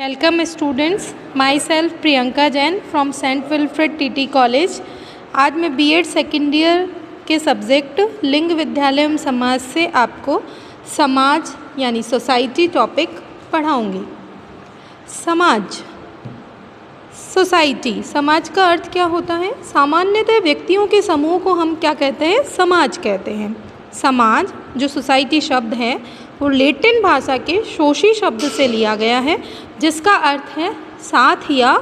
Welcome students, myself Priyanka Jain from Saint Wilfred TT college. आज मैं BEd second year के subject लिंग विद्यालय एवं समाज से आपको समाज यानी सोसाइटी टॉपिक पढ़ाऊंगी। समाज, सोसाइटी, समाज का अर्थ क्या होता है? सामान्यतः व्यक्तियों के समूह को हम क्या कहते हैं? समाज कहते हैं। समाज जो सोसाइटी शब्द है वो लैटिन भाषा के सोशी शब्द से लिया गया है, जिसका अर्थ है साथ या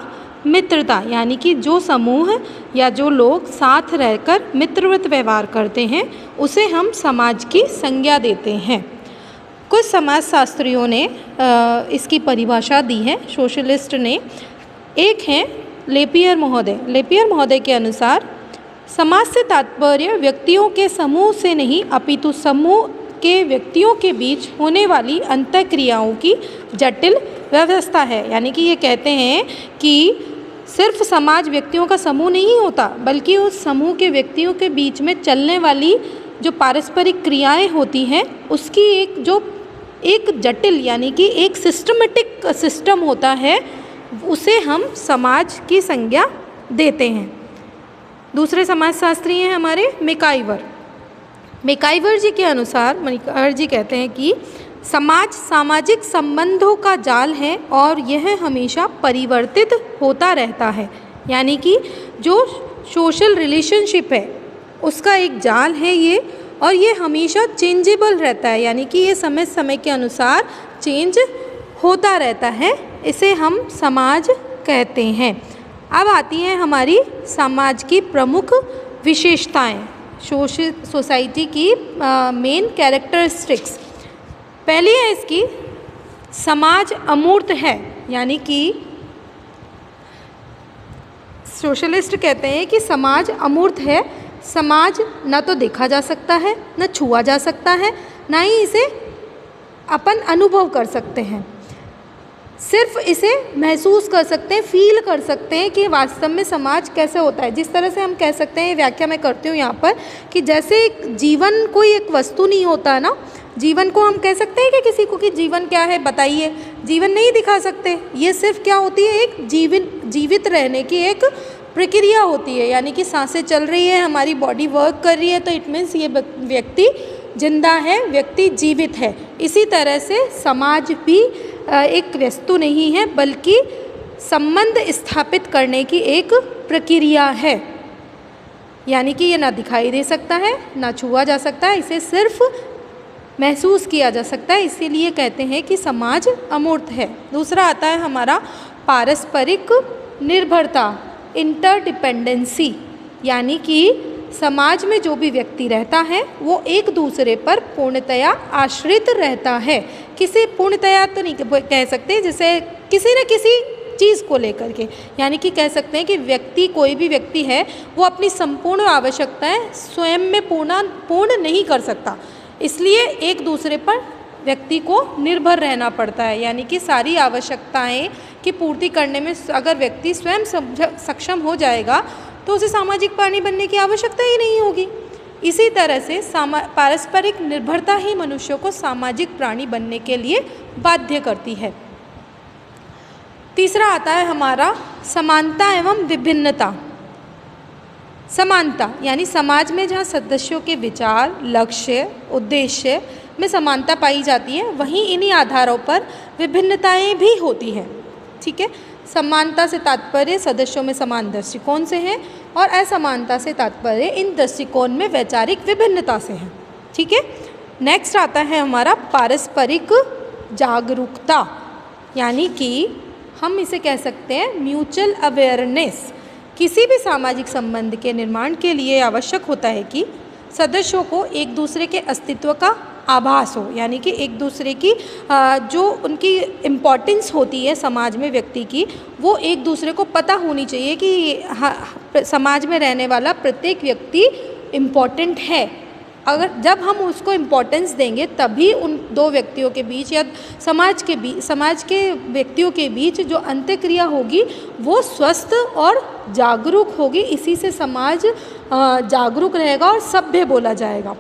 मित्रता, यानी कि जो समूह या जो लोग साथ रहकर मित्रवत व्यवहार करते हैं उसे हम समाज की संज्ञा देते हैं। कुछ समाजशास्त्रियों ने इसकी परिभाषा दी है, सोशलिस्ट ने। एक हैं लेपियर महोदय। लेपियर महोदय के अनुसार समाज से तात्पर्य व्यक्तियों के समूह से नहीं अपितु समूह के व्यक्तियों के बीच होने वाली अंतःक्रियाओं की जटिल व्यवस्था है। यानी कि ये कहते हैं कि सिर्फ समाज व्यक्तियों का समूह नहीं होता, बल्कि उस समूह के व्यक्तियों के बीच में चलने वाली जो पारस्परिक क्रियाएं होती हैं उसकी एक जटिल यानी कि एक सिस्टमेटिक सिस्टम होता है, उसे हम समाज की संज्ञा देते हैं। दूसरे समाजशास्त्री हैं हमारे मैकाइवर। मैकाइवर जी के अनुसार मैकाइवर जी कहते हैं कि समाज सामाजिक संबंधों का जाल है और यह हमेशा परिवर्तित होता रहता है। यानी कि जो सोशल रिलेशनशिप है उसका एक जाल है ये, और ये हमेशा चेंजेबल रहता है, यानी कि ये समय समय के अनुसार चेंज होता रहता है। इसे हम समाज कहते हैं। अब आती हैं हमारी समाज की प्रमुख विशेषताएं, सोसाइटी की मेन कैरेक्टरिस्टिक्स। पहली है इसकी, समाज अमूर्त है। यानी कि सोशलिस्ट कहते हैं कि समाज अमूर्त है। समाज न तो देखा जा सकता है, न छुआ जा सकता है, ना ही इसे अपन अनुभव कर सकते हैं। सिर्फ इसे महसूस कर सकते हैं, फील कर सकते हैं कि वास्तव में समाज कैसे होता है। जिस तरह से हम कह सकते हैं, व्याख्या मैं करती हूँ यहाँ पर, कि जैसे जीवन कोई एक वस्तु नहीं होता है ना, जीवन को हम कह सकते हैं कि किसी को कि जीवन क्या है बताइए, जीवन नहीं दिखा सकते। ये सिर्फ क्या होती है, एक जीवित रहने की एक प्रक्रिया होती है। यानी कि सांसें चल रही है, हमारी बॉडी वर्क कर रही है, तो इट मीन्स ये व्यक्ति जिंदा है, व्यक्ति जीवित है। इसी तरह से समाज भी एक वस्तु नहीं है, बल्कि संबंध स्थापित करने की एक प्रक्रिया है। यानी कि ये ना दिखाई दे सकता है, ना छुआ जा सकता है, इसे सिर्फ महसूस किया जा सकता है। इसीलिए कहते हैं कि समाज अमूर्त है। दूसरा आता है हमारा पारस्परिक निर्भरता, इंटरडिपेंडेंसी। यानी कि समाज में जो भी व्यक्ति रहता है वो एक दूसरे पर पूर्णतया आश्रित रहता है। किसी पूर्णतया तो नहीं कह सकते, जैसे किसी न किसी चीज़ को लेकर के, यानी कि कह सकते हैं कि व्यक्ति, कोई भी व्यक्ति है, वो अपनी संपूर्ण आवश्यकताएं स्वयं में पूर्ण नहीं कर सकता। इसलिए एक दूसरे पर व्यक्ति को निर्भर रहना पड़ता है। यानी कि सारी आवश्यकताएं की पूर्ति करने में अगर व्यक्ति स्वयं सक्षम हो जाएगा तो उसे सामाजिक प्राणी बनने की आवश्यकता ही नहीं होगी। इसी तरह से पारस्परिक निर्भरता ही मनुष्य को सामाजिक प्राणी बनने के लिए बाध्य करती है। तीसरा आता है हमारा समानता एवं विभिन्नता। समानता यानी समाज में जहाँ सदस्यों के विचार, लक्ष्य, उद्देश्य में समानता पाई जाती है, वहीं इन्हीं आधारों पर विभिन्नताएं भी होती हैं। ठीक है, समानता से तात्पर्य सदस्यों में समान दृष्टिकोण से है, और असमानता से तात्पर्य इन दृष्टिकोण में वैचारिक विभिन्नता से है। ठीक है, नेक्स्ट आता है हमारा पारस्परिक जागरूकता। यानी कि हम इसे कह सकते हैं म्यूचुअल अवेयरनेस। किसी भी सामाजिक संबंध के निर्माण के लिए आवश्यक होता है कि सदस्यों को एक दूसरे के अस्तित्व का आभास हो। यानी कि एक दूसरे की जो उनकी इम्पोर्टेंस होती है समाज में व्यक्ति की, वो एक दूसरे को पता होनी चाहिए कि समाज में रहने वाला प्रत्येक व्यक्ति इम्पोर्टेंट है। अगर जब हम उसको इम्पोर्टेंस देंगे तभी उन दो व्यक्तियों के बीच या समाज के व्यक्तियों के बीच जो अंतःक्रिया होगी वो स्वस्थ और जागरूक होगी। इसी से समाज जागरूक रहेगा और सभ्य बोला जाएगा।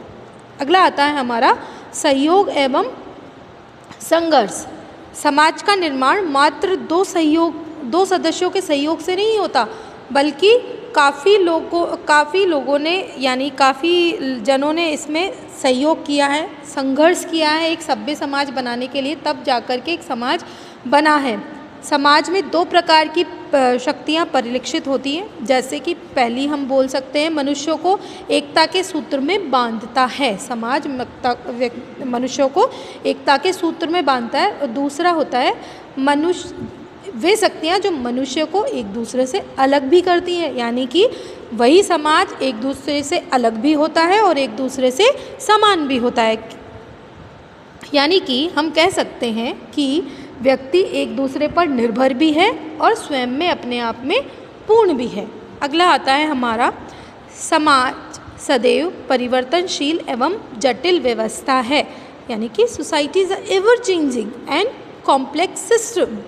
अगला आता है हमारा सहयोग एवं संघर्ष। समाज का निर्माण मात्र दो सदस्यों के सहयोग से नहीं होता, बल्कि काफ़ी लोगों ने यानी काफ़ी जनों ने इसमें सहयोग किया है, संघर्ष किया है एक सभ्य समाज बनाने के लिए, तब जाकर के एक समाज बना है। समाज में दो प्रकार की शक्तियाँ परिलक्षित होती हैं, जैसे कि पहली हम बोल सकते हैं मनुष्यों को एकता के सूत्र में बांधता है। समाज मनुष्यों को एकता के सूत्र में बांधता है। और दूसरा होता है वे शक्तियाँ जो मनुष्य को एक दूसरे से अलग भी करती हैं, यानी कि वही समाज एक दूसरे से अलग भी होता है और एक दूसरे से समान भी होता है। यानी कि हम कह सकते हैं कि व्यक्ति एक दूसरे पर निर्भर भी है और स्वयं में अपने आप में पूर्ण भी है। अगला आता है हमारा, समाज सदैव परिवर्तनशील एवं जटिल व्यवस्था है, यानी कि society is ever changing and complex system,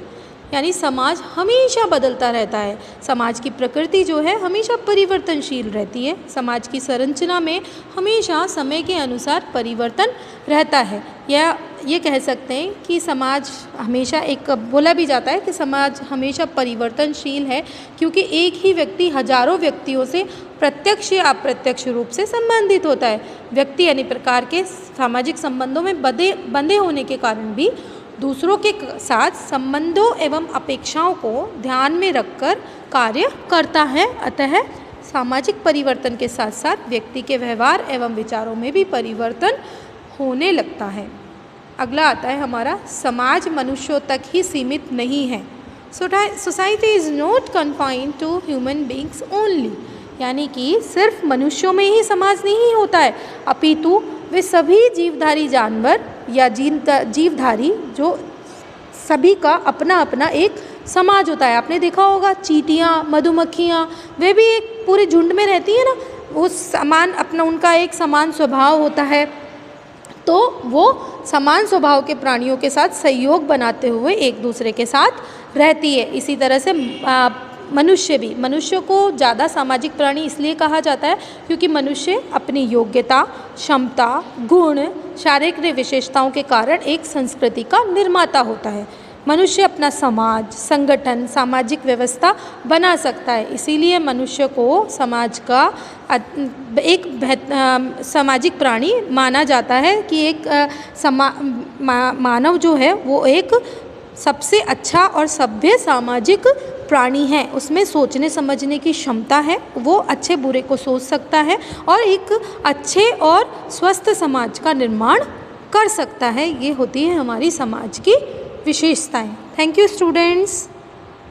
यानी समाज हमेशा बदलता रहता है। समाज की प्रकृति जो है हमेशा परिवर्तनशील रहती है। समाज की संरचना में हमेशा समय के अनुसार परिवर्तन रहता है। या ये कह सकते हैं कि समाज हमेशा बोला भी जाता है कि समाज हमेशा परिवर्तनशील है, क्योंकि एक ही व्यक्ति हजारों व्यक्तियों से प्रत्यक्ष या अप्रत्यक्ष रूप से संबंधित होता है। व्यक्ति यानी प्रकार के सामाजिक संबंधों में बंधे होने के कारण भी दूसरों के साथ संबंधों एवं अपेक्षाओं को ध्यान में रखकर कार्य करता है। अतः सामाजिक परिवर्तन के साथ साथ व्यक्ति के व्यवहार एवं विचारों में भी परिवर्तन होने लगता है। अगला आता है हमारा, समाज मनुष्यों तक ही सीमित नहीं है। Society is not confined to human beings only, यानी कि सिर्फ मनुष्यों में ही समाज नहीं होता है, अपितु वे सभी जीवधारी जानवर या जीवधारी जो सभी का अपना अपना एक समाज होता है। आपने देखा होगा चींटियाँ, मधुमक्खियाँ, वे भी एक पूरे झुंड में रहती हैं ना, वो उनका एक समान स्वभाव होता है, तो वो समान स्वभाव के प्राणियों के साथ सहयोग बनाते हुए एक दूसरे के साथ रहती है। इसी तरह से मनुष्य को ज़्यादा सामाजिक प्राणी इसलिए कहा जाता है क्योंकि मनुष्य अपनी योग्यता, क्षमता, गुण, शारीरिक विशेषताओं के कारण एक संस्कृति का निर्माता होता है। मनुष्य अपना समाज, संगठन, सामाजिक व्यवस्था बना सकता है। इसीलिए मनुष्य को समाज का एक सामाजिक प्राणी माना जाता है कि एक मानव जो है वो एक सबसे अच्छा और सभ्य सामाजिक प्राणी है। उसमें सोचने समझने की क्षमता है, वो अच्छे बुरे को सोच सकता है और एक अच्छे और स्वस्थ समाज का निर्माण कर सकता है। ये होती है हमारी समाज की विशेषताएं। Thank you students.